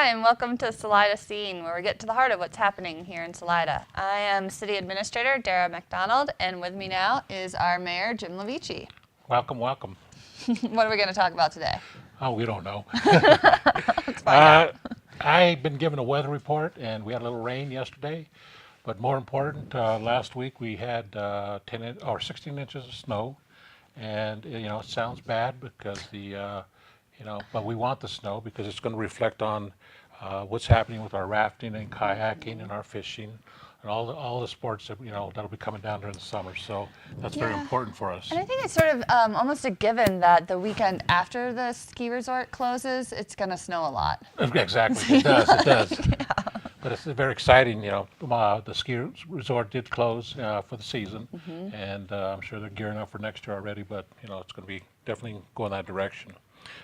Hi, and welcome to Salida Scene, where we get to the heart of what's happening here in Salida. I am City Administrator Dara McDonald, and with me now is our Mayor, Jim Levici. Welcome, welcome. What are we going to talk about today? Oh, we don't know. Let's find out. I've been given a weather report, and we had a little rain yesterday. But more important, last week we had 16 inches of snow, and it sounds bad because but we want the snow because it's going to reflect on what's happening with our rafting and kayaking and our fishing and all the sports that that'll be coming down during the summer. So that's very important for us. And I think it's sort of almost a given that the weekend after the ski resort closes, it's going to snow a lot. Exactly, it does. It does. But it's very exciting, the ski resort did close for the season, and I'm sure they're gearing up for next year already, but, it's going to be definitely going that direction.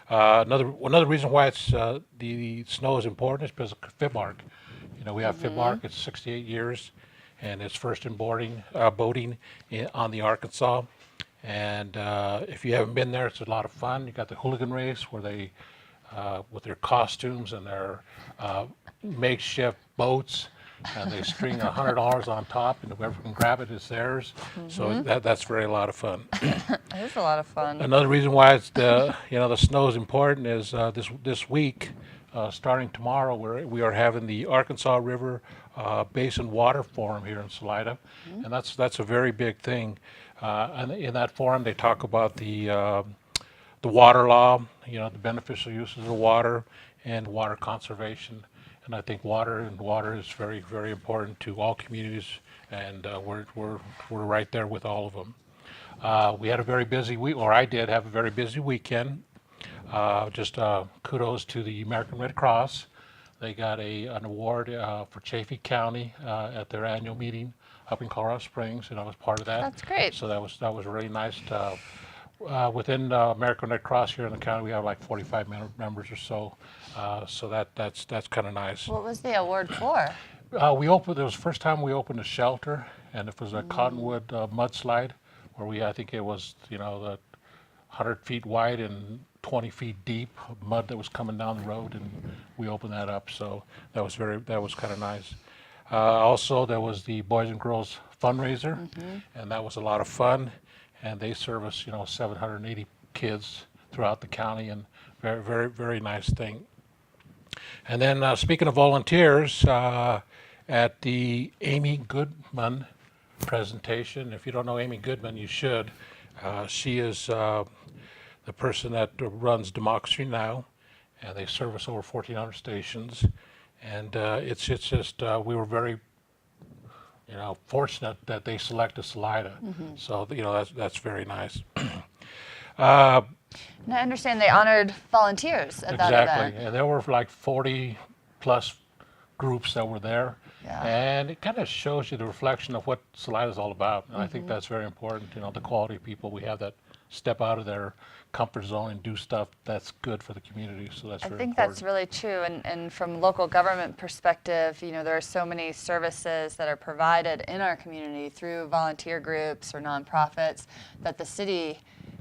Another reason why it's the snow is important is because of FIBARC. We have FIBARC, it's 68 years, and it's first in boating on the Arkansas. And if you haven't been there, it's a lot of fun. You got the hooligan race where they, with their costumes and their makeshift boats, and they string $100 on top, and whoever can grab it is theirs. So that's a lot of fun. It is a lot of fun. Another reason why it's the snow is important is this week, starting tomorrow, we are having the Arkansas River Basin Water Forum here in Salida, and that's a very big thing. And in that forum, they talk about the water law, the beneficial uses of water and water conservation. And I think water is very, very important to all communities, and we're right there with all of them. We had a very busy week, or I did have a very busy weekend. Just kudos to the American Red Cross. They got an award for Chaffee County at their annual meeting up in Colorado Springs, and I was part of that. That's great. So that was really nice. Within American Red Cross here in the county, we have like 45 members or so. So that's kind of nice. What was the award for? It was the first time we opened a shelter, and it was a Cottonwood mudslide, where I think it was, the 100 feet wide and 20 feet deep mud that was coming down the road, and we opened that up. So that was kind of nice. Also, there was the Boys and Girls fundraiser, and that was a lot of fun. And they service, 780 kids throughout the county, and very, very, very nice thing. And then speaking of volunteers, at the Amy Goodman presentation, if you don't know Amy Goodman, you should. She is the person that runs Democracy Now!, and they service over 1,400 stations. And it's just, we were very fortunate that they selected Salida. So, that's very nice. And I understand they honored volunteers at that event. Exactly. And there were like 40 plus groups that were there. Yeah. And it kind of shows you the reflection of what Salida is all about. And I think that's very important, the quality of people we have that step out of their comfort zone and do stuff that's good for the community. So that's very important. I think that's really true. And from local government perspective, there are so many services that are provided in our community through volunteer groups or nonprofits that the city,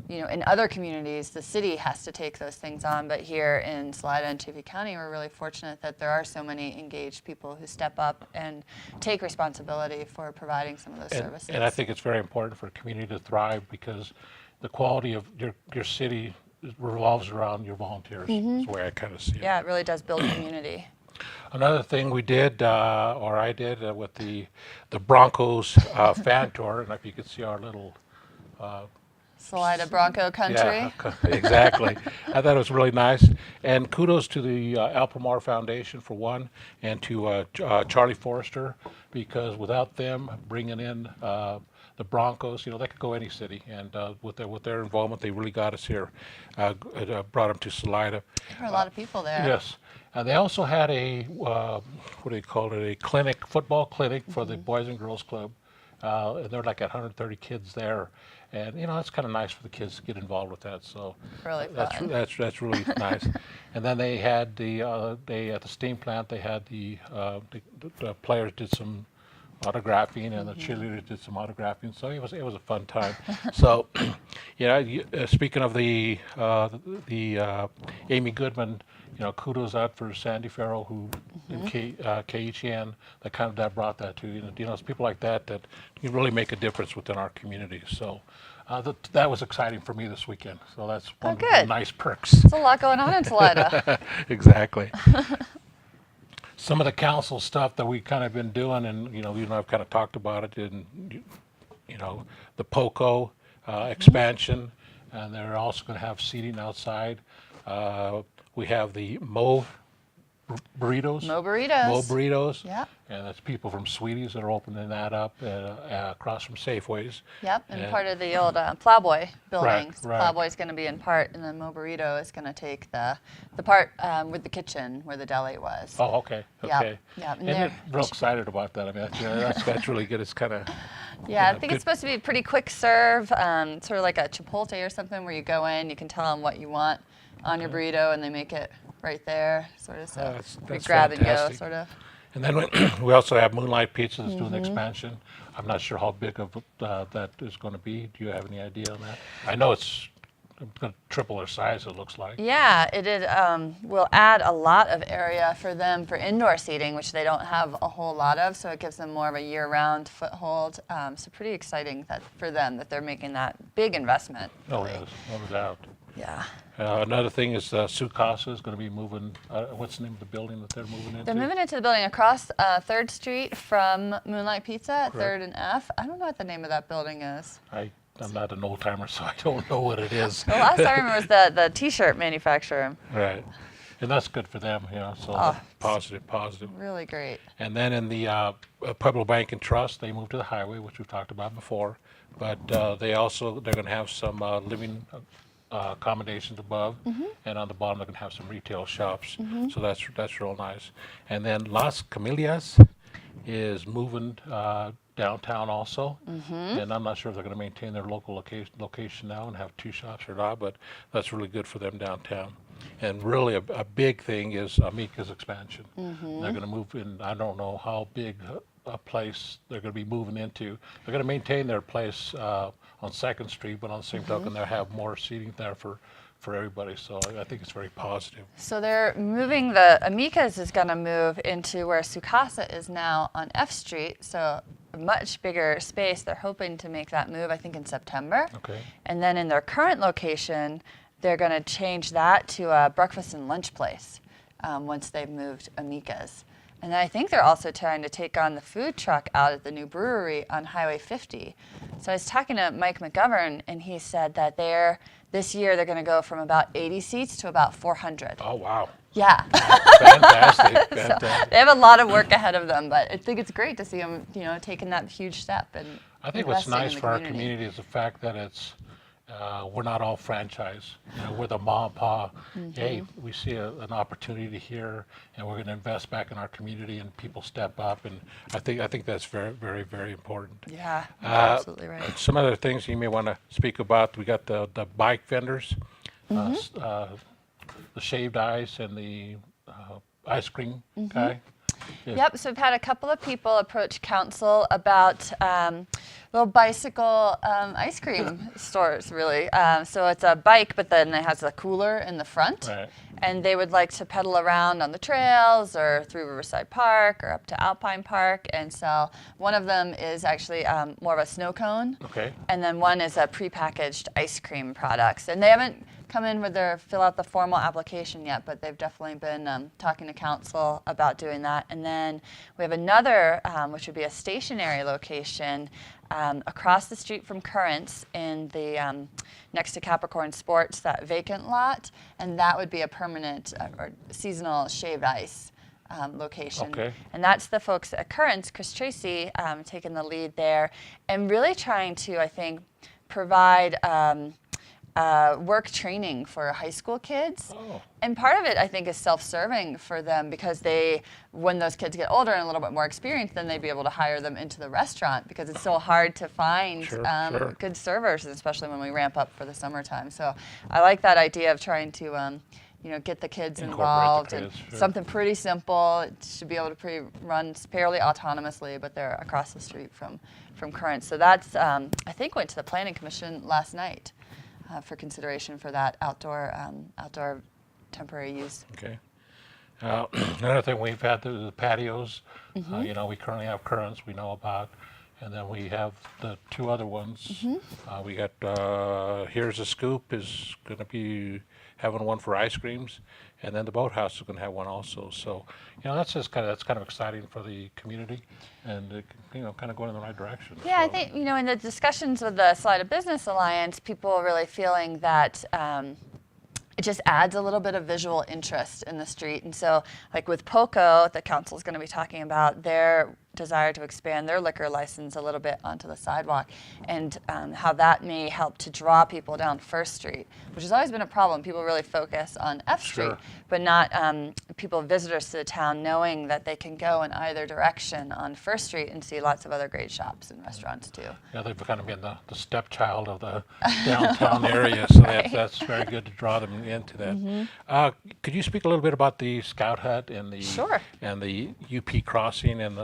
in other communities, the city has to take those things on. But here in Salida and Chaffee County, we're really fortunate that there are so many engaged people who step up and take responsibility for providing some of those services. And I think it's very important for a community to thrive because the quality of your city revolves around your volunteers. That's the way I kind of see it. Yeah, it really does build community. Another thing we did, or I did, with the Broncos fan tour, and if you could see our little Salida Bronco country. Yeah, exactly. I thought it was really nice. And kudos to the Alpamar Foundation for one, and to Charlie Forrester, because without them bringing in the Broncos, they could go any city, and with their involvement, they really got us here, brought them to Salida. There were a lot of people there. Yes. And they also had a, what do you call it, a clinic, football clinic for the Boys and Girls Club. And there were like 130 kids there. And, it's kind of nice for the kids to get involved with that. So really fun. That's really nice. And then they had at the steam plant, they had the players did some autographing, and the cheerleaders did some autographing. So it was a fun time. So, speaking of the Amy Goodman, kudos out for Sandy Farrell, who in KHN, that brought that to it's people like that can really make a difference within our community. So that was exciting for me this weekend. So that's one of the good. nice perks. There's a lot going on in Salida. Exactly. Some of the council stuff that we kind of been doing, and I've kind of talked about it, in the POCO expansion, and they're also going to have seating outside. We have the burritos. Mo burritos. Mo burritos. Yep. And that's people from Sweeties that are opening that up across from Safeways. Yep, and part of the old Plowboy building. Right. Plowboy's going to be in part, and then Mo Burrito is going to take the part with the kitchen where the deli was. Oh, okay. Yep. And they're real excited about that. I mean, that's really good. It's kind of. Yeah, I think it's supposed to be pretty quick serve, sort of like a Chipotle or something, where you go in, you can tell them what you want on your burrito, and they make it right there, sort of. So that's grab and go, fantastic. sort of. And then we also have Moonlight Pizza that's doing expansion. I'm not sure how big of that is going to be. Do you have any idea on that? I know it's going to triple their size, it looks like. Yeah, will add a lot of area for them for indoor seating, which they don't have a whole lot of, so it gives them more of a year-round foothold. So pretty exciting for them that they're making that big investment. Oh, yes, no doubt. Yeah. Another thing is Sukasa is going to be moving. What's the name of the building that they're moving into? They're moving into the building across 3rd Street from Moonlight Pizza at Correct. 3rd and F. I don't know what the name of that building is. I'm not an old timer, so I don't know what it is. The last I remember was the T-shirt manufacturer. Right. And that's good for them, so positive. Really great. And then in the Pueblo Bank and Trust, they moved to the highway, which we've talked about before. But they're going to have some living accommodations above, and on the bottom they're going to have some retail shops. So that's real nice. And then Las Camelias is moving downtown also, and I'm not sure if they're going to maintain their local location now and have 2 shops or not, but that's really good for them downtown. And really a big thing is Amica's expansion. They're going to move in, I don't know how big a place they're going to be moving into. They're going to maintain their place on 2nd Street, but on the same token, they'll have more seating there for everybody. So I think it's very positive. So they're moving, the Amica's is going to move into where Sukasa is now on F Street, so a much bigger space. They're hoping to make that move, I think, in September. Okay. And then in their current location, they're going to change that to a breakfast and lunch place once they've moved Amica's. And I think they're also trying to take on the food truck out at the new brewery on Highway 50. So I was talking to Mike McGovern, and he said that this year they're going to go from about 80 seats to about 400. Oh, wow. Yeah. Fantastic. So they have a lot of work ahead of them, but I think it's great to see them, taking that huge step. And I think what's nice for our community is the fact that we're not all franchise. We're the mom and pa. Hey, we see an opportunity here, and we're going to invest back in our community, and people step up. And I think that's very, very, very important. Yeah, absolutely right. Some other things you may want to speak about. We got the bike vendors, the shaved ice, and the ice cream guy. Yep, so we've had a couple of people approach council about little bicycle ice cream stores, really. So it's a bike, but then it has a cooler in the front. Right. And they would like to pedal around on the trails or through Riverside Park or up to Alpine Park and sell. One of them is actually more of a snow cone. Okay. And then one is a prepackaged ice cream products. And they haven't come in with fill out the formal application yet, but they've definitely been talking to council about doing that. And then we have another, which would be a stationary location across the street from Currents in the next to Capricorn Sports, that vacant lot, and that would be a permanent or seasonal shaved ice location. Okay. And that's the folks at Currents, Chris Tracy, taking the lead there, and really trying to, I think, provide work training for high school kids. Oh. And part of it, I think, is self-serving for them because when those kids get older and a little bit more experienced, then they'd be able to hire them into the restaurant because it's so hard to find Sure. good servers, especially when we ramp up for the summertime. So I like that idea of trying to get the kids involved, and something pretty simple. It should be able to run fairly autonomously, but they're across the street from Currents. So that's, I think, went to the Planning Commission last night for consideration for that outdoor temporary use. Okay. Another thing we've had the patios. We currently have Currents we know about, and then we have the two other ones. We got Here's a Scoop is going to be having one for ice creams, and then the Boathouse is going to have one also. So that's kind of exciting for the community, and kind of going in the right direction. Yeah, I So, think, in the discussions with the Salida Business Alliance, people are really feeling that it just adds a little bit of visual interest in the street. And so, like with POCO, the council is going to be talking about their desire to expand their liquor license a little bit onto the sidewalk, and how that may help to draw people down First Street, which has always been a problem. People really focus on F Street, Sure. but not visitors to the town, knowing that they can go in either direction on First Street and see lots of other great shops and restaurants too. Yeah, they've kind of been the stepchild of the downtown area, so Right. that's very good to draw them into that. Could you speak a little bit about the Scout Hut and the Sure. and the UP crossing and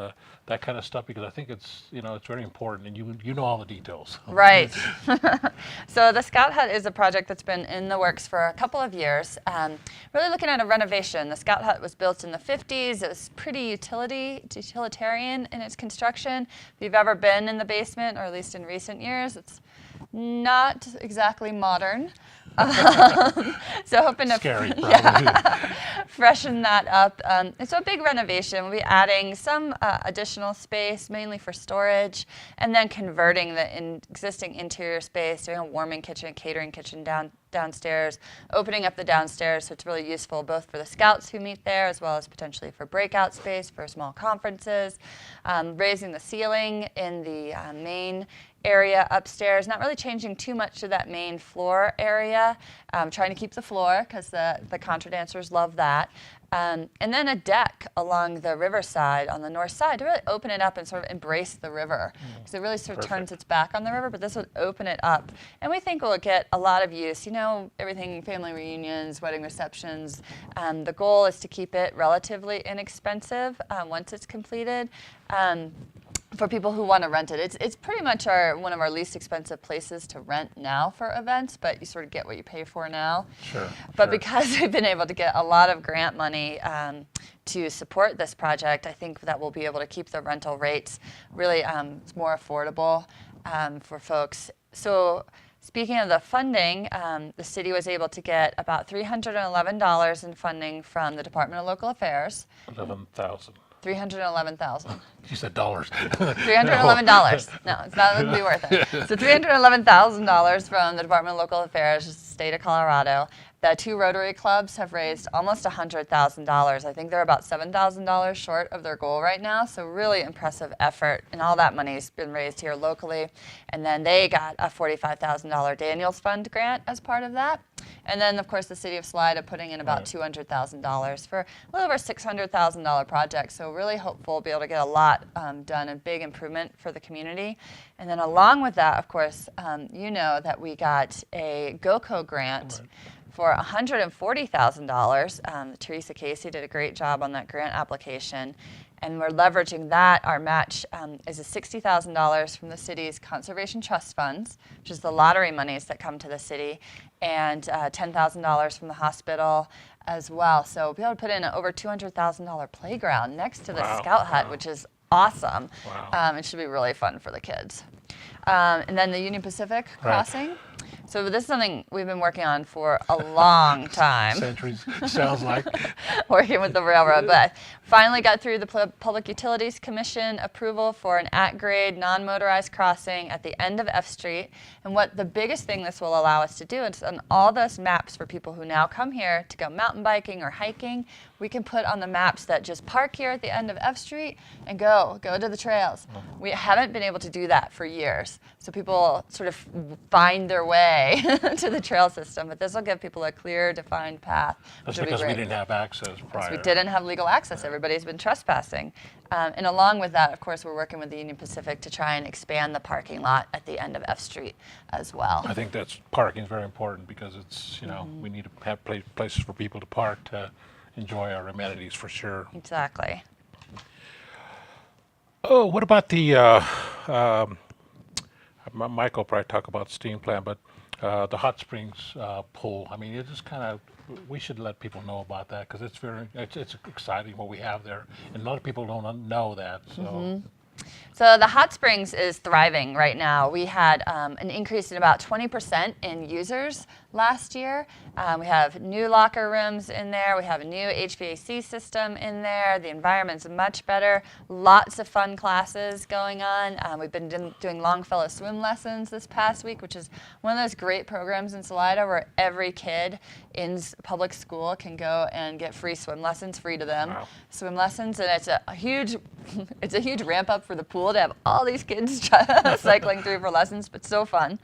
that kind of stuff? Because I think it's it's very important, and you know all the details. Right. So the Scout Hut is a project that's been in the works for a couple of years. Really looking at a renovation. The Scout Hut was built in the 50s. It was pretty utilitarian in its construction. If you've ever been in the basement, or at least in recent years, it's not exactly modern. So hoping to Scary, probably. freshen that up. It's a big renovation. We'll be adding some additional space, mainly for storage, and then converting the existing interior space, doing a warming kitchen, catering kitchen downstairs, opening up the downstairs, so it's really useful both for the scouts who meet there, as well as potentially for breakout space for small conferences. Raising the ceiling in the main area upstairs, not really changing too much to that main floor area, trying to keep the floor because the contra dancers love that. And then a deck along the riverside on the north side to really open it up and sort of embrace the river, because it really sort of turns its back on the river, but this would open it up. And we think we'll get a lot of use, everything, family reunions, wedding receptions. The goal is to keep it relatively inexpensive once it's completed. For people who want to rent it. It's pretty much one of our least expensive places to rent now for events, but you sort of get what you pay for now. Sure. But sure. because we've been able to get a lot of grant money to support this project, I think that we'll be able to keep the rental rates really more affordable for folks. So speaking of the funding, the city was able to get about $311 in funding from the Department of Local Affairs. 11,000. 311,000. You said dollars. $311. No, it's not going to be worth it. So $311,000 from the Department of Local Affairs, state of Colorado. The two Rotary clubs have raised almost $100,000. I think they're about $7,000 short of their goal right now. So really impressive effort, and all that money's been raised here locally. And then they got a $45,000 Daniels Fund grant as part of that. And then, of course, the City of Salida putting in about $200,000 for a little over $600,000 project. So really hopeful we'll be able to get a lot done, a big improvement for the community. And then along with that, of course, that we got a GOCO grant for $140,000. Teresa Casey did a great job on that grant application. And we're leveraging that. Our match is a $60,000 from the city's conservation trust funds, which is the lottery monies that come to the city, and $10,000 from the hospital as well. So we'll be able to put in an over $200,000 playground next to the Scout Hut, which is awesome. Wow. It should be really fun for the kids. And then the Union Pacific crossing. So this is something we've been working on for a long time. Centuries, sounds like. Working with the railroad, but finally got through the Public Utilities Commission approval for an at-grade, non-motorized crossing at the end of F Street. And what the biggest thing this will allow us to do is on all those maps for people who now come here to go mountain biking or hiking, we can put on the maps that just park here at the end of F Street and go to the trails. We haven't been able to do that for years. So people sort of find their way to the trail system, but this will give people a clear, defined path. That's which will be because we great. didn't have access prior. We didn't have legal access. Everybody's been trespassing. And along with that, of course, we're working with the Union Pacific to try and expand the parking lot at the end of F Street as well. I think parking is very important because it's, we need to have places for people to park to enjoy our amenities for sure. Exactly. Oh, what about the, I Michael probably talk about steam plant, but the hot springs pool. I mean, it just kind of, we should let people know about that because it's exciting what we have there, and a lot of people don't know that. So. So the hot springs is thriving right now. We had an increase in about 20% in users last year. We have new locker rooms in there. We have a new HVAC system in there. The environment's much better. Lots of fun classes going on. We've been doing Longfellow swim lessons this past week, which is one of those great programs in Salida where every kid in public school can go and get free swim lessons, free to them. Wow. Swim lessons, and it's a huge ramp up for the pool to have all these kids cycling through for lessons, but so fun.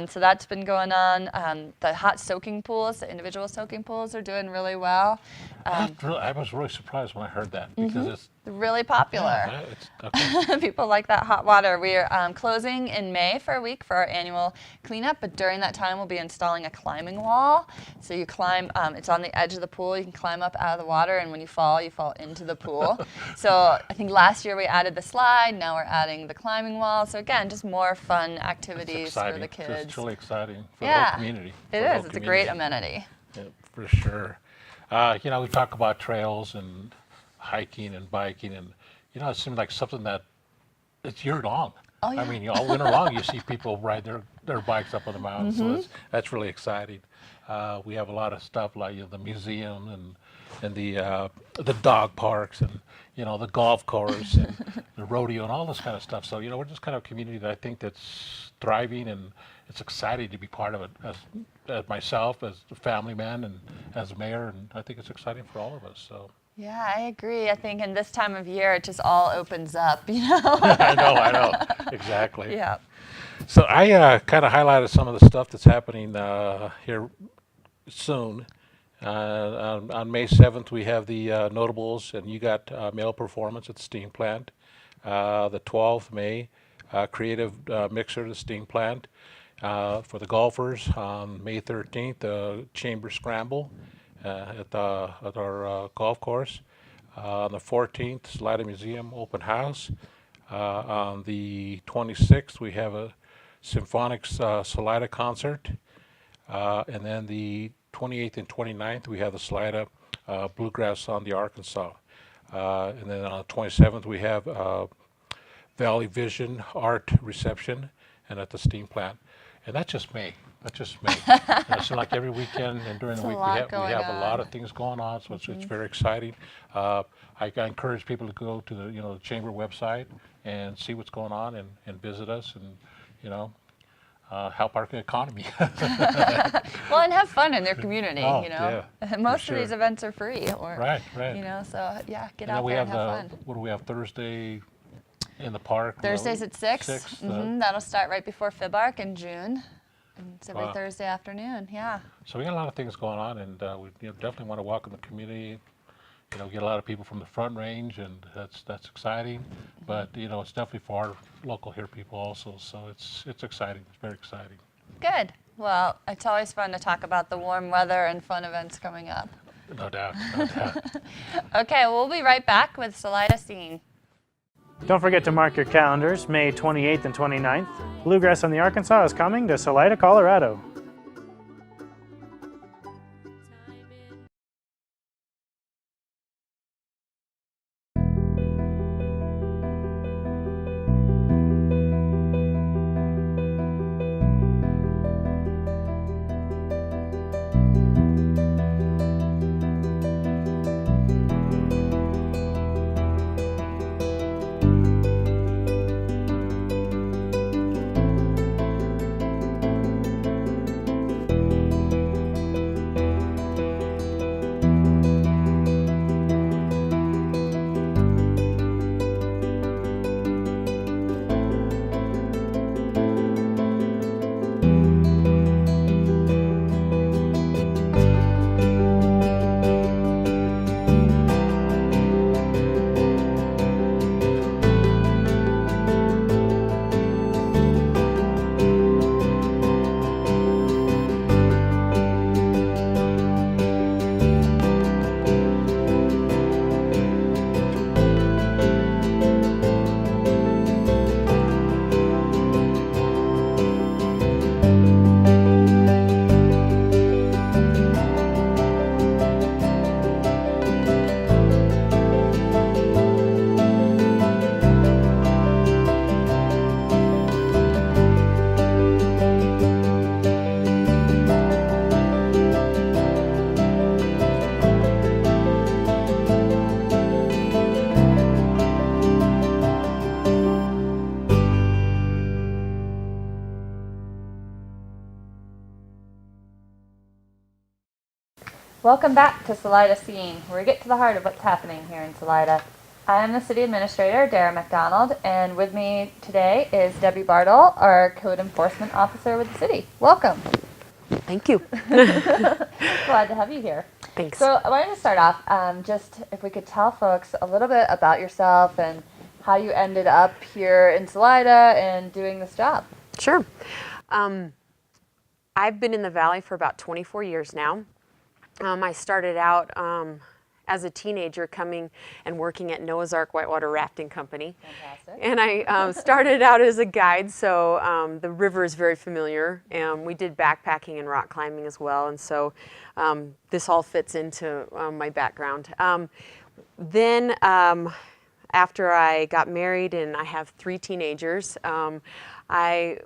So that's been going on. The hot soaking pools, the individual soaking pools are doing really well. I was really surprised when I heard that because it's Really popular. yeah, it's okay. People like that hot water. We're closing in May for a week for our annual cleanup, but during that time we'll be installing a climbing wall. So you climb, it's on the edge of the pool, you can climb up out of the water, and when you fall into the pool. So I think last year we added the slide, now we're adding the climbing wall. So again, just more fun activities for the kids. It's really exciting for the whole community. It is. It's a great amenity. Yeah, for sure. We talk about trails and hiking and biking, and it seems like something that it's year long. Oh, yeah. I mean, all winter long you see people ride their bikes up on the mountains, so that's really exciting. We have a lot of stuff like the museum and the dog parks and the golf course and the rodeo and all this kind of stuff. So we're just kind of a community that I think that's thriving, and it's exciting to be part of it as myself, as a family man, and as mayor, and I think it's exciting for all of us. So. Yeah, I agree. I think in this time of year, it just all opens up, I know, exactly. Yeah. So I kind of highlighted some of the stuff that's happening here soon. On May 7th, we have the notables, and you got male performance at the steam plant. The 12th May, creative mixer at the steam plant. For the golfers, on May 13th, the chamber scramble at our golf course. On the 14th, Salida Museum open house. On the 26th, we have a symphonic Salida concert. And then the 28th and 29th, we have the Salida Bluegrass on the Arkansas. And then on the 27th, we have Valley Vision Art Reception and at the steam plant. And that's just May. So like every weekend and during the week, we have a lot of things going on, so it's very exciting. I encourage people to go to the chamber website and see what's going on and visit us and help our economy. Well, and have fun in their community. Oh, Yeah. for Most sure. of these events are free, or Right. So yeah, get And out then we there have and have fun. what do we have Thursday in the park? Thursdays at 6. 6. That'll start right before FIBARC in June. And it's every Wow. Thursday afternoon. Yeah. So we got a lot of things going on, and we definitely want to welcome the community. Get a lot of people from the Front Range, and that's exciting. But it's definitely for our local here people also. So it's exciting. It's very exciting. Good. Well, it's always fun to talk about the warm weather and fun events coming up. No doubt. Okay, we'll be right back with Salida Scene. Don't forget to mark your calendars, May 28th and 29th. Bluegrass on the Arkansas is coming to Salida, Colorado. Welcome back to Salida Scene, where we get to the heart of what's happening here in Salida. I'm the City Administrator, Dara McDonald, and with me today is Debbie Bartle, our Code Enforcement Officer with the City. Welcome. Thank you. Glad to have you here. Thanks. So I wanted to start off, just if we could tell folks a little bit about yourself and how you ended up here in Salida and doing this job. Sure. I've been in the Valley for about 24 years now. I started out as a teenager coming and working at Noah's Ark Whitewater Rafting Company. Fantastic. And I started out as a guide, so the river is very familiar. We did backpacking and rock climbing as well, and so this all fits into my background. Then after I got married and I have 3 teenagers, I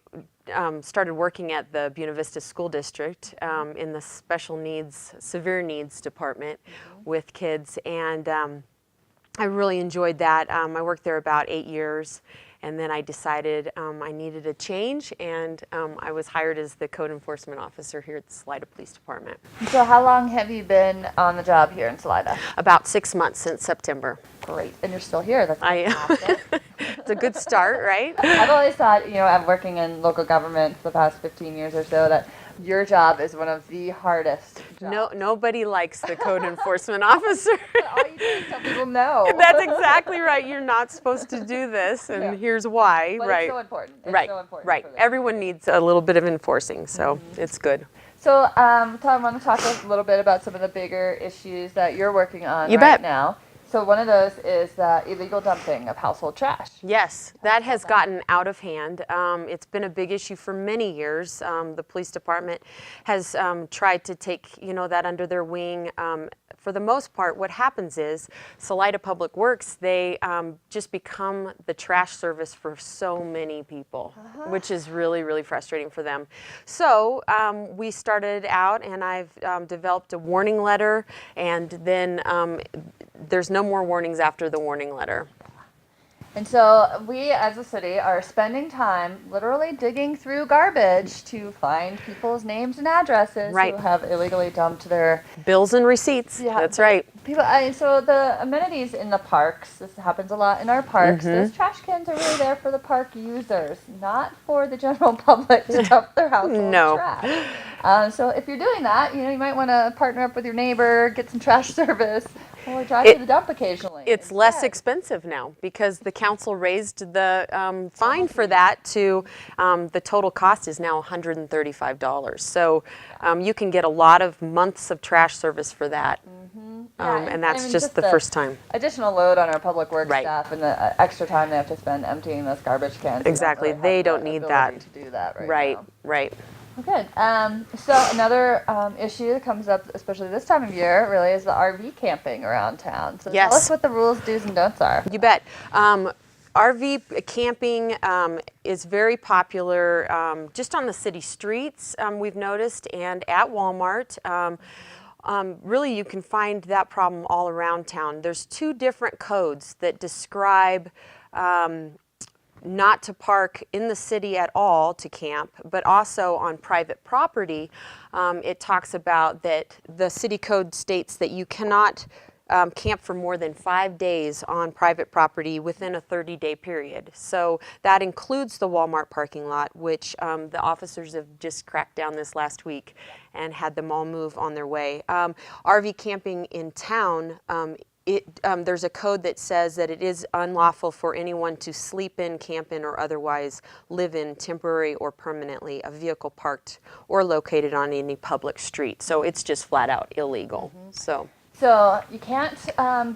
started working at the Buena Vista School District in the special needs, severe needs department with kids, and I really enjoyed that. I worked there about 8 years, and then I decided I needed a change, and I was hired as the code enforcement officer here at the Salida Police Department. So how long have you been on the job here in Salida? About 6 months since September. Great. And you're still here. That's fantastic. It's a good start, right? I've always thought, I'm working in local government for the past 15 years or so, that your job is one of the hardest jobs. Nobody likes the code enforcement officer. All you do is tell people no. That's exactly right. You're not supposed to do this, and here's why. But right. it's so important. It's right. so important right. for them. Everyone needs a little bit of enforcing, so it's good. So, Tom, I want to talk a little bit about some of the bigger issues that you're working on You right bet. now. So one of those is the illegal dumping of household trash. Yes, that has gotten out of hand. It's been a big issue for many years. The police department has tried to take that under their wing. For the most part, what happens is Salida Public Works, they just become the trash service for so many people, which is really, really frustrating for them. So we started out, and I've developed a warning letter, and then there's no more warnings after the warning letter. And so we, as a city, are spending time literally digging through garbage to find people's names and addresses Right. who have illegally dumped their Bills and receipts. Yeah. That's right. people. So the amenities in the parks, this happens a lot in our parks. Those trash cans are really there for the park users, not for the general public to dump their household No. trash. So if you're doing that, you might want to partner up with your neighbor, get some trash service, or drive to the dump occasionally. It's less instead. expensive now because the council raised the fine for that to the total cost is now $135. So you can get a lot of months of trash service for that. Yeah, And that's I mean, just the first time. Additional load on our public works Right. staff and the extra time they have to spend emptying those garbage cans. Exactly. They don't need that. To do that right Right, now. right. Good. So another issue that comes up, especially this time of year, really is the RV camping around town. So Yes. tell us what the rules, do's, and don'ts are. You bet. RV camping is very popular just on the city streets, we've noticed, and at Walmart. Really, you can find that problem all around town. There's 2 different codes that describe not to park in the city at all to camp, but also on private property. It talks about that the city code states that you cannot camp for more than 5 days on private property within a 30-day period. So that includes the Walmart parking lot, which the officers have just cracked down this last week and had them all move on their way. RV camping in town, there's a code that says that it is unlawful for anyone to sleep in, camp in, or otherwise live in temporary or permanently a vehicle parked or located on any public street. So it's just flat out illegal. So you can't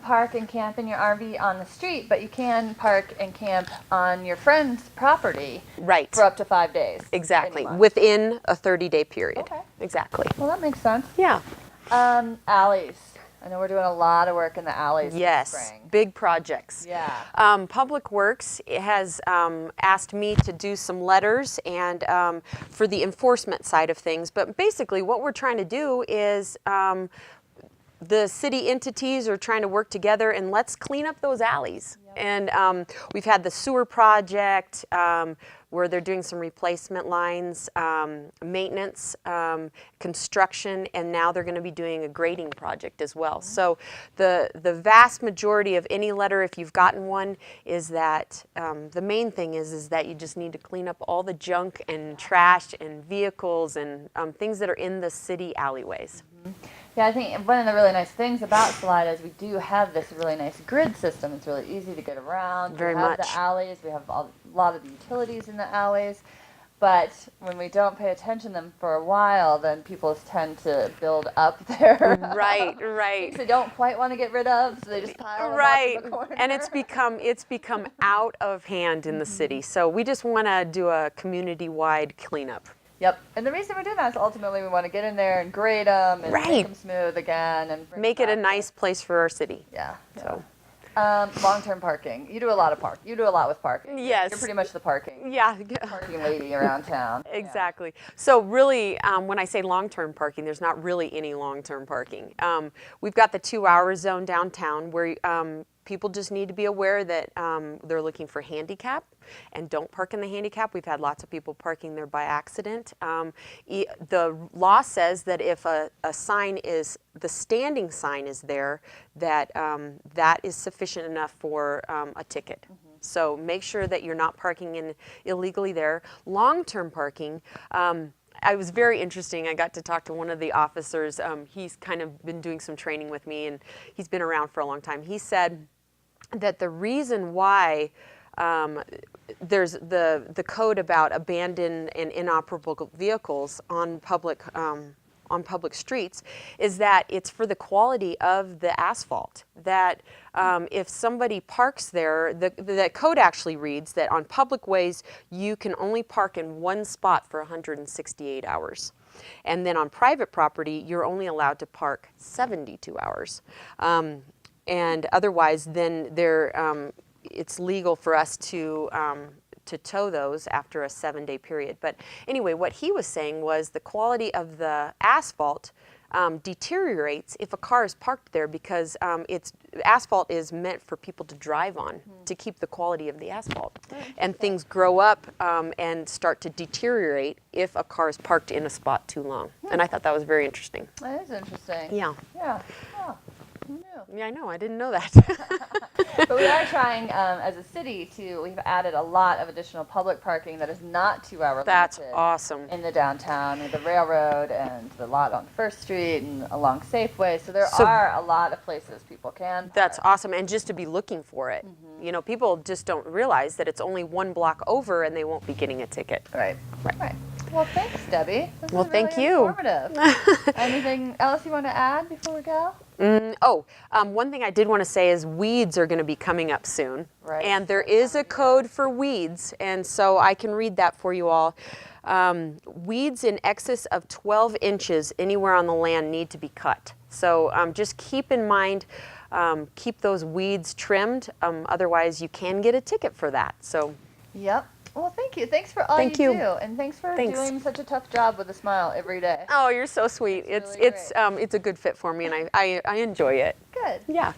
park and camp in your RV on the street, but you can park and camp on your friend's property Right. for up to 5 days. Exactly. any month. Within a 30-day period. Okay. Exactly. Well, that makes sense. Yeah. Alleys. I know we're doing a lot of work in the alleys Yes. this spring. Big projects. Yeah. Public Works has asked me to do some letters and for the enforcement side of things. But basically what we're trying to do is the city entities are trying to work together, and let's clean up those alleys. And we've had the sewer project where they're doing some replacement lines, maintenance, construction, and now they're going to be doing a grading project as well. So the vast majority of any letter, if you've gotten one, is that the main thing is that you just need to clean up all the junk and trash and vehicles and things that are in the city alleyways. Yeah, I think one of the really nice things about Salida is we do have this really nice grid system. It's really easy to get around. Very we have much. the alleys. We have a lot of the utilities in the alleys. But when we don't pay attention to them for a while, then people tend to build up their Right, things right. they don't quite want to get rid of, so they just pile them Right, up in the corner. and it's become out of hand in the city. So we just want to do a community-wide cleanup. Yep, and the reason we're doing that is ultimately we want to get in there and grade them and Right. make them smooth again and bring Make it a back nice place for our city. Yeah. So. Long-term parking. You do a lot of park. You do a lot with parking. Yes. You're pretty much the parking Yeah. lady around town. Exactly. So really, when I say long-term parking, there's not really any long-term parking. We've got the 2-hour zone downtown where people just need to be aware that they're looking for handicap and don't park in the handicap. We've had lots of people parking there by accident. The law says that if a sign is, the standing sign is there, that that is sufficient enough for a ticket. So make sure that you're not parking in illegally there. Long-term parking, I was very interesting. I got to talk to one of the officers. He's kind of been doing some training with me, and he's been around for a long time. He said that the reason why there's the code about abandoned and inoperable vehicles on public streets is that it's for the quality of the asphalt. That if somebody parks there, the code actually reads that on public ways you can only park in one spot for 168 hours. And then on private property, you're only allowed to park 72 hours. And otherwise, then it's legal for us to tow those after a 7-day period. But anyway, what he was saying was the quality of the asphalt deteriorates if a car is parked there because asphalt is meant for people to drive on to keep the quality of the asphalt. And things grow up and start to deteriorate if a car is parked in a spot too long. And I thought that was very interesting. That is interesting. Yeah. Yeah. Oh, who knew? Yeah, I know. I didn't know that. But we are trying, as a city, we've added a lot of additional public parking that is not 2-hour That's limited awesome. in the downtown, and the railroad, and the lot on First Street, and along Safeway. So there are a lot of places people can park. That's awesome. And just to be looking for it. You know, people just don't realize that it's only 1 block over and they won't be getting a ticket. Right. Well, thanks, Debbie. This Well, was really thank you. informative. Anything else you want to add before we go? One thing I did want to say is weeds are going to be coming up soon. Right. And there is a code for weeds, and so I can read that for you all. Weeds in excess of 12 inches anywhere on the land need to be cut. So just keep in mind, keep those weeds trimmed, otherwise you can get a ticket for that. So. Yep. Well, thank you. Thanks for all Thank you you. do, and thanks for Thanks. doing such a tough job with a smile every day. Oh, you're so sweet. It's It's really it's a good fit for me, and I enjoy it. Good. Yeah.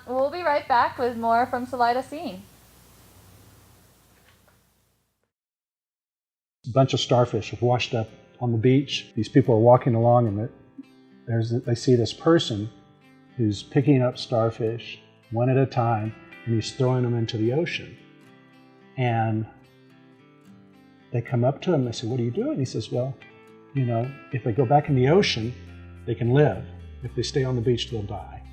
We'll be right back with more from Salida Scene. A bunch of starfish have washed up on the beach. These people are walking along, and they see this person who's picking up starfish one at a time, and he's throwing them into the ocean. And they come up to him, they say, "What are you doing?" He says, "Well, you know, if they go back in the ocean, they can live. If they stay on the beach, they'll die."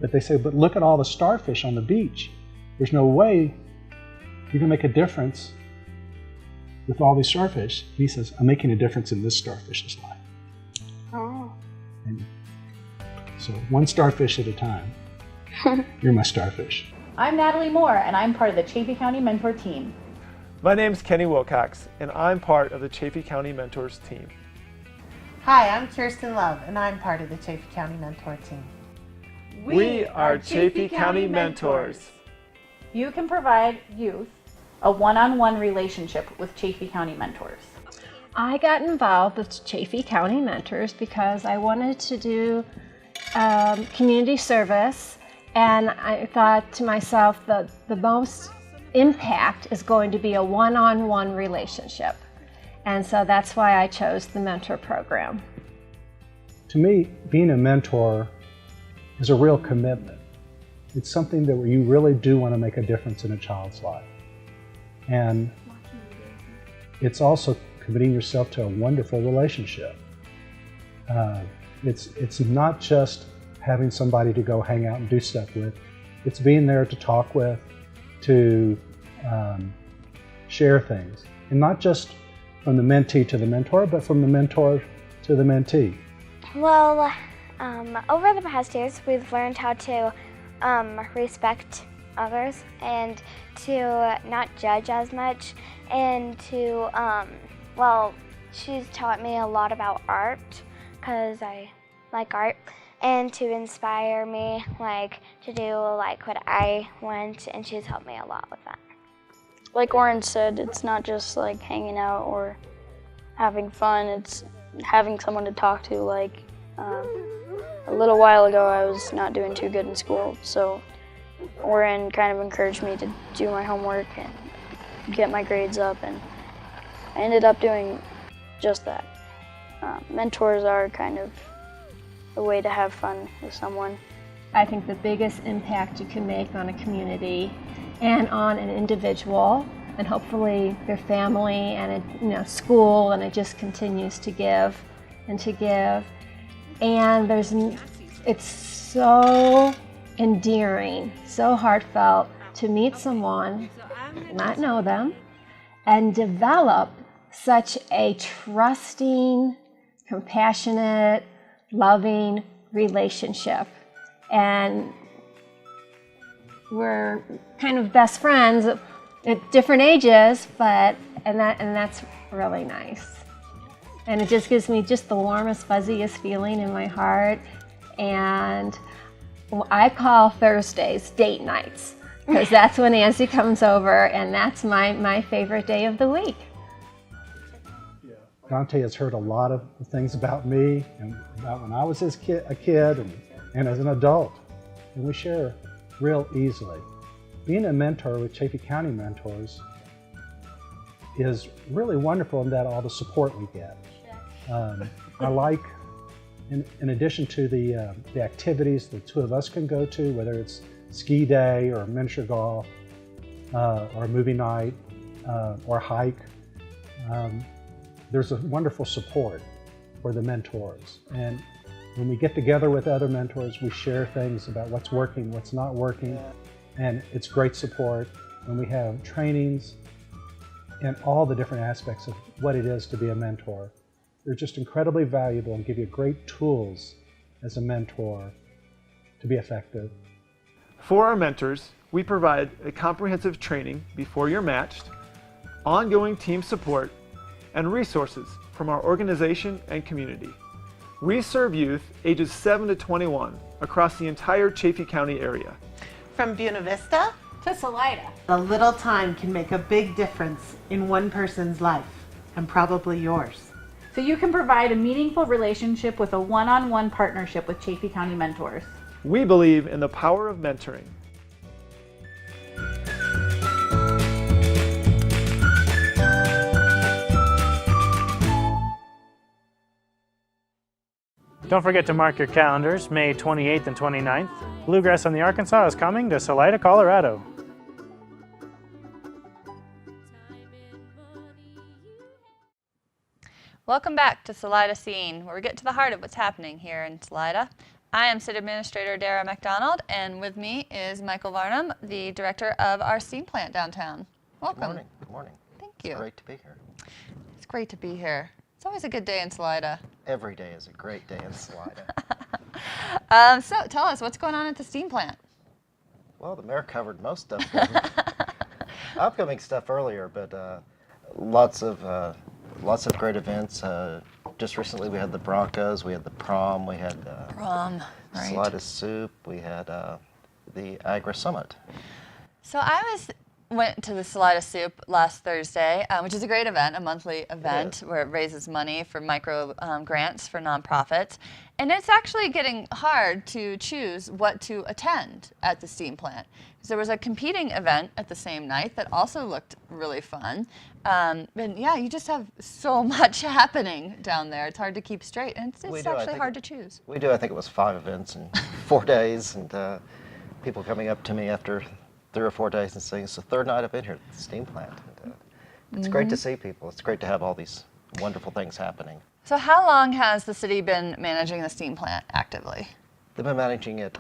But they say, "But look at all the starfish on the beach. There's no way you can make a difference with all these starfish." He says, "I'm making a difference in this starfish's life." Oh. And so one starfish at a time. You're my starfish. I'm Natalie Moore, and I'm part of the Chaffey County Mentor team. My name's Kenny Wilcox, and I'm part of the Chaffey County Mentors team. Hi, I'm Kirsten Love, and I'm part of the Chaffey County Mentor team. We are Chaffey County Mentors. You can provide youth a one-on-one relationship with Chaffey County Mentors. I got involved with Chaffey County Mentors because I wanted to do community service, and I thought to myself that the most impact is going to be a one-on-one relationship. And so that's why I chose the mentor program. To me, being a mentor is a real commitment. It's something that you really do want to make a difference in a child's life. And it's also committing yourself to a wonderful relationship. It's not just having somebody to go hang out and do stuff with. It's being there to talk with, to share things. And not just from the mentee to the mentor, but from the mentor to the mentee. Well, over the past years, we've learned how to respect others and to not judge as much, and to, well, she's taught me a lot about art because I like art, and to inspire me, like, to do like what I want, and she's helped me a lot with that. Like Oren said, it's not just like hanging out or having fun, it's having someone to talk to. Like a little while ago I was not doing too good in school, so Oren kind of encouraged me to do my homework and get my grades up, and I ended up doing just that. Mentors are kind of a way to have fun with someone. I think the biggest impact you can make on a community and on an individual, and hopefully their family and school, and it just continues to give and to give. And it's so endearing, so heartfelt to meet someone, not know them, and develop such a trusting, compassionate, loving relationship. And we're kind of best friends at different ages, and that's really nice. And it just gives me just the warmest, fuzziest feeling in my heart. And I call Thursdays date nights, because that's when Nancy comes over, and that's my favorite day of the week. Dante has heard a lot of things about me and about when I was a kid and as an adult, and we share real easily. Being a mentor with Chaffee County Mentors is really wonderful in that all the support we get. I like, in addition to the activities the two of us can go to, whether it's ski day or miniature golf or a movie night or hike, there's a wonderful support for the mentors. And when we get together with other mentors, we share things about what's working, what's not working, and it's great support. And we have trainings in all the different aspects of what it is to be a mentor. They're just incredibly valuable and give you great tools as a mentor to be effective. For our mentors, we provide a comprehensive training before you're matched, ongoing team support, and resources from our organization and community. We serve youth ages 7 to 21 across the entire Chaffee County area. From Buena Vista To Salida. a little time can make a big difference in one person's life, and probably yours. So you can provide a meaningful relationship with a one-on-one partnership with Chaffee County Mentors. We believe in the power of mentoring. Don't forget to mark your calendars, May 28th and 29th. Bluegrass on the Arkansas is coming to Salida, Colorado. Welcome back to Salida Scene, where we get to the heart of what's happening here in Salida. I am City Administrator Dara McDonald, and with me is Michael Varnum, the director of our steam plant downtown. Welcome. Good morning. Good morning. Thank you. It's great to be here. It's great to be here. It's always a good day in Salida. Every day is a great day in Salida. So tell us, what's going on at the steam plant? Well, the mayor covered most stuff. Upcoming stuff earlier, but lots of great events. Just recently we had the Broncos, we had the prom, we had Prom, right. Salida Soup, we had the Agra Summit. So I was went to the Salida Soup last Thursday, which is a great event, a monthly event where it raises money for micro grants for nonprofits. And it's actually getting hard to choose what to attend at the steam plant. There was a competing event at the same night that also looked really fun. And yeah, you just have so much happening down there. It's hard to keep straight, and it's actually hard to choose. We do. I think it was 5 events in 4 days, and people coming up to me after 3 or 4 days and saying, "It's the third night I've been here at the steam plant." And, it's great to see people. It's great to have all these wonderful things happening. So how long has the city been managing the steam plant actively? They've been managing it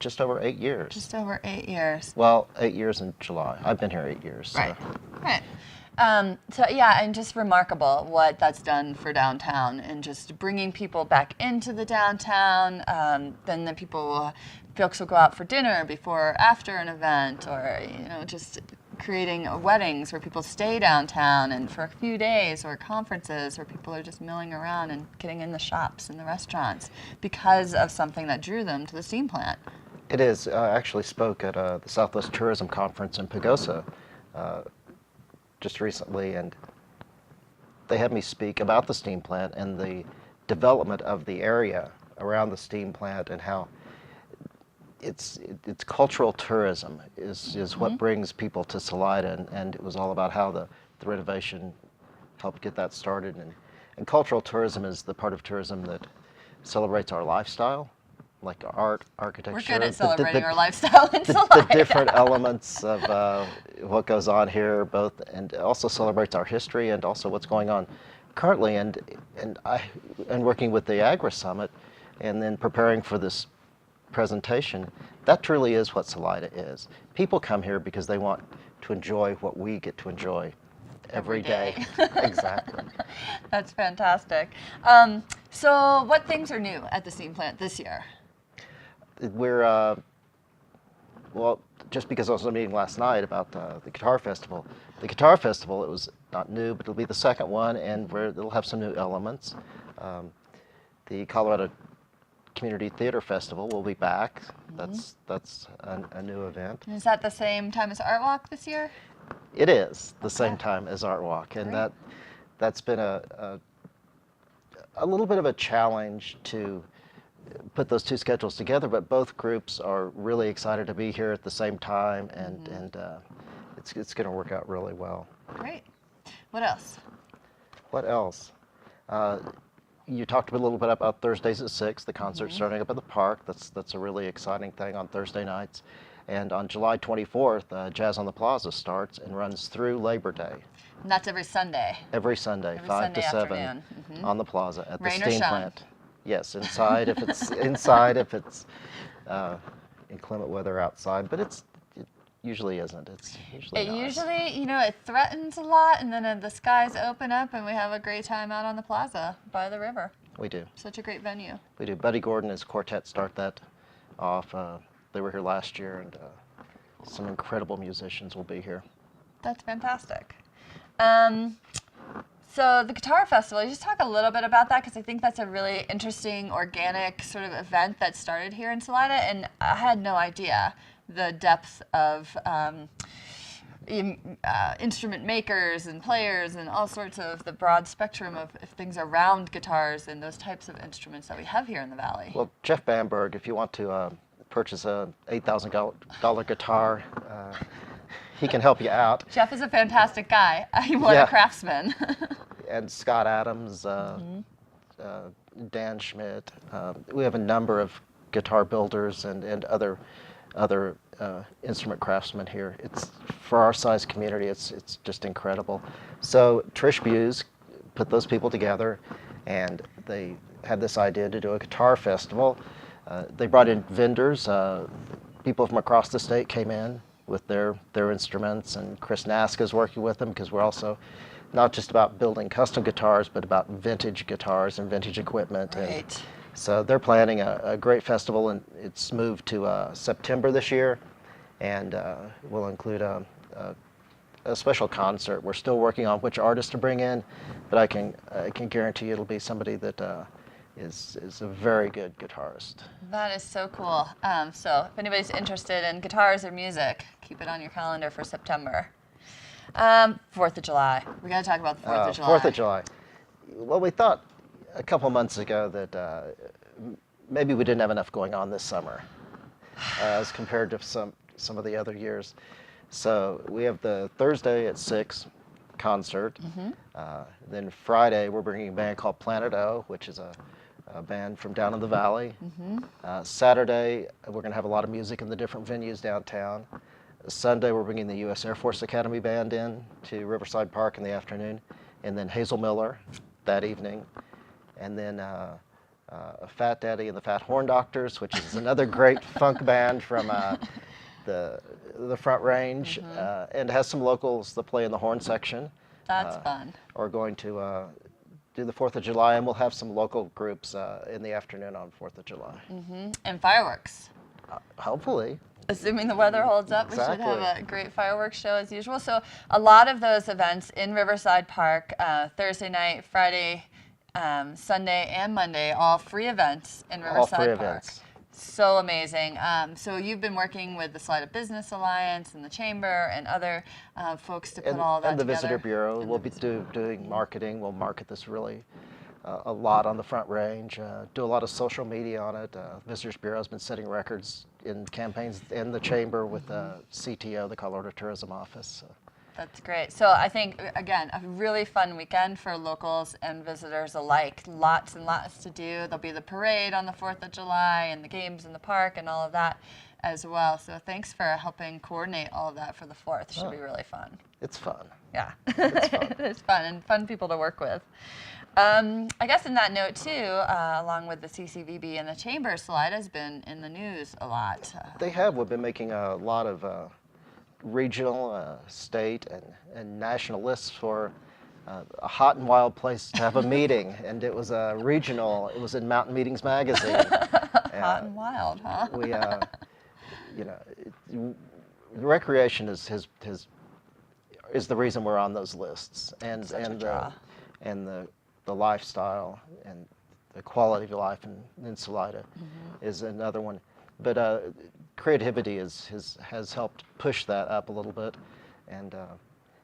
just over 8 years. Just over 8 years. Well, 8 years in July. I've been here 8 years. Right. Right. So yeah, and just remarkable what that's done for downtown and just bringing people back into the downtown. Then the folks will go out for dinner before or after an event, or just creating weddings where people stay downtown and for a few days, or conferences where people are just milling around and getting in the shops and the restaurants because of something that drew them to the steam plant. It is. I actually spoke at the Southwest Tourism Conference in Pagosa just recently, and they had me speak about the steam plant and the development of the area around the steam plant, and how it's cultural tourism is what brings people to Salida, and it was all about how the renovation helped get that started. And cultural tourism is the part of tourism that celebrates our lifestyle, like art, architecture. We're good at celebrating our lifestyle in Salida. The different elements of what goes on here, both, and also celebrates our history and also what's going on currently. And working with the Agri Summit, and then preparing for this presentation, that truly is what Salida is. People come here because they want to enjoy what we get to enjoy every day. Exactly. That's fantastic. So what things are new at the steam plant this year? We're, well, just because I was in a meeting last night about the Guitar Festival. The Guitar Festival, it was not new, but it'll be the second one, and it'll have some new elements. The Colorado Community Theater Festival will be back. That's a new event. Is that the same time as Art Walk this year? It is the same time as Art Walk, and that's been a little bit of a challenge to put those two schedules together, but both groups are really excited to be here at the same time, and it's going to work out really well. Great. What else? What else? You talked a little bit about Thursdays at 6, the concert starting up at the park. That's a really exciting thing on Thursday nights. And on July 24th, Jazz on the Plaza starts and runs through Labor Day. And that's every Sunday. Every Sunday, 5 to 7 on the plaza at the steam plant. Yes, inside if it's inside, if it's inclement weather outside, but it usually isn't. It's usually nice. It threatens a lot, and then the skies open up, and we have a great time out on the plaza by the river. We do. Such a great venue. We do. Buddy Gordon and his quartet start that off. They were here last year, and some incredible musicians will be here. That's fantastic. So the Guitar Festival, you just talk a little bit about that, because I think that's a really interesting, organic sort of event that started here in Salida, and I had no idea the depth of instrument makers and players and all sorts of the broad spectrum of things around guitars and those types of instruments that we have here in the Valley. Well, Jeff Bamberg, if you want to purchase a $8,000 guitar, he can help you out. Jeff is a fantastic guy. What a craftsman. And Scott Adams, Dan Schmidt. We have a number of guitar builders and other instrument craftsmen here. It's, for our size community, it's just incredible. So Trish Buse put those people together, and they had this idea to do a guitar festival. They brought in vendors. People from across the state came in with their instruments, and Chris Naska is working with them, because we're also not just about building custom guitars, but about vintage guitars and vintage equipment. Right. And so they're planning a great festival, and it's moved to September this year, and will include a special concert. We're still working on which artist to bring in, but I can guarantee it'll be somebody that is a very good guitarist. That is so cool. So if anybody's interested in guitars or music, keep it on your calendar for September. 4th of July. We got to talk about the 4th of July. 4th of July. Well, we thought a couple months ago that maybe we didn't have enough going on this summer as compared to some of the other years. So we have the Thursday at 6 concert. Then Friday we're bringing a band called Planet O, which is a band from down in the valley. Saturday we're going to have a lot of music in the different venues downtown. Sunday we're bringing the U.S. Air Force Academy Band in to Riverside Park in the afternoon, and then Hazel Miller that evening, and then Fat Daddy and the Fat Horn Doctors, which is another great funk band from the Front Range, and has some locals that play in the horn section. That's fun. Are going to do the 4th of July, and we'll have some local groups in the afternoon on 4th of July. And fireworks. Hopefully. Assuming the weather holds up, Exactly. we should have a great fireworks show as usual. So a lot of those events in Riverside Park, Thursday night, Friday, Sunday, and Monday, all free events in Riverside All free Park. events. So amazing. So you've been working with the Salida Business Alliance and the Chamber and other folks to put all of that and the together. Visitor Bureau. We'll be doing marketing. We'll market this really a lot on the Front Range, do a lot of social media on it. Visitors Bureau has been setting records in campaigns in the Chamber with CTO, the Colorado Tourism Office. That's great. So I think, again, a really fun weekend for locals and visitors alike. Lots and lots to do. There'll be the parade on the 4th of July and the games in the park and all of that as well. So thanks for helping coordinate all of that for the 4th. Should be really fun. It's fun. Yeah. It's fun. It's fun and fun people to work with. I guess in that note too, along with the CCVB and the Chamber, Salida's been in the news a lot. They have. We've been making a lot of regional, state, and national lists for a hot and wild place to have a meeting, and it was a regional. It was in Mountain Meetings magazine. Hot and wild, huh? We, recreation is the reason we're on those lists, and the lifestyle and the quality of life in Salida is another one. But creativity has helped push that up a little bit, and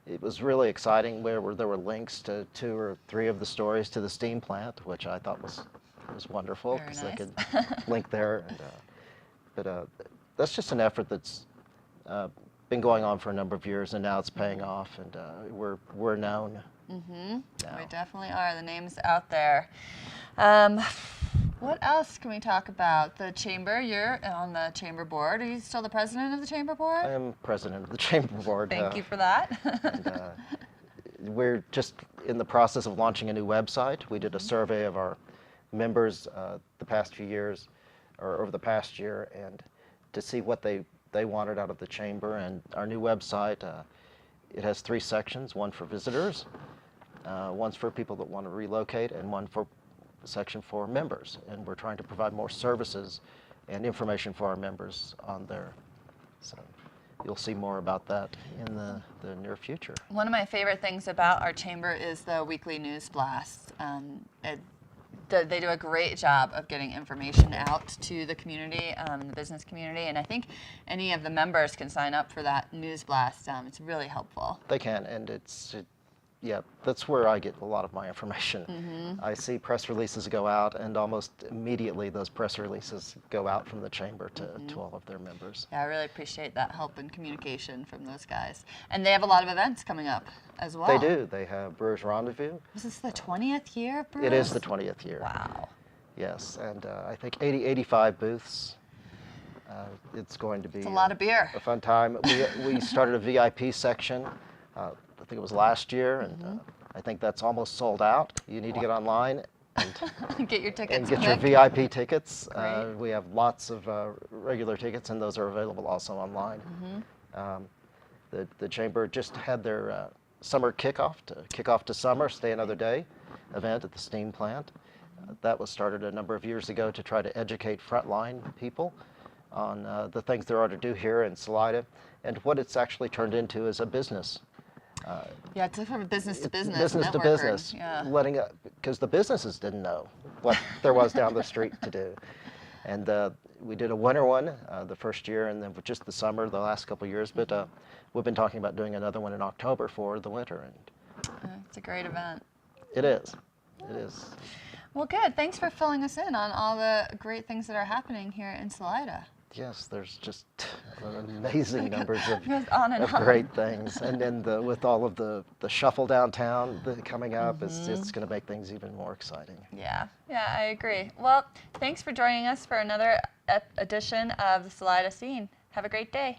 it was really exciting where there were links to 2 or 3 of the stories to the steam plant, which I thought was wonderful because they could link there. And, but that's just an effort that's been going on for a number of years, and now it's paying off, and we're known. We definitely are. The name's out there. What else can we talk about? The Chamber, you're on the Chamber board. Are you still the president of the Chamber board? I am president of the Chamber board. Thank you for that. And, we're just in the process of launching a new website. We did a survey of our members the past few years, or over the past year, and to see what they wanted out of the Chamber. And our new website, it has 3 sections, one for visitors, one's for people that want to relocate, and one section for members. And we're trying to provide more services and information for our members on there. So you'll see more about that in the near future. One of my favorite things about our Chamber is the weekly news blast. They do a great job of getting information out to the community, the business community, and I think any of the members can sign up for that news blast. It's really helpful. They can, and yeah, that's where I get a lot of my information. I see press releases go out, and almost immediately those press releases go out from the Chamber to all of their members. Yeah, I really appreciate that help and communication from those guys. And they have a lot of events coming up as well. They do. They have Brewers Rendezvous. Is this the 20th year of Brewers? It is the 20th year. Wow. Yes, and I think 85 booths. It's going to be a lot of beer. A fun time. We started a VIP section. I think it was last year, and I think that's almost sold out. You need to get online and get your tickets. And get your VIP tickets. We have lots of regular tickets, and those are available also online. The Chamber just had their summer kickoff to summer, stay another day event at the steam plant. That was started a number of years ago to try to educate frontline people on the things there are to do here in Salida, and what it's actually turned into is a business. Yeah, it's from business to business. Business to networker. business, Yeah. because the businesses didn't know what there was down the street to do. And we did a winter one the first year, and then just the summer the last couple of years. But we've been talking about doing another one in October for the winter, and It's a great event. it is. It is. Well, good. Thanks for filling us in on all the great things that are happening here in Salida. Yes, there's just amazing numbers Goes on and of on. great things, and then with all of the shuffle downtown coming up, it's going to make things even more exciting. Yeah, I agree. Well, thanks for joining us for another edition of the Salida Scene. Have a great day.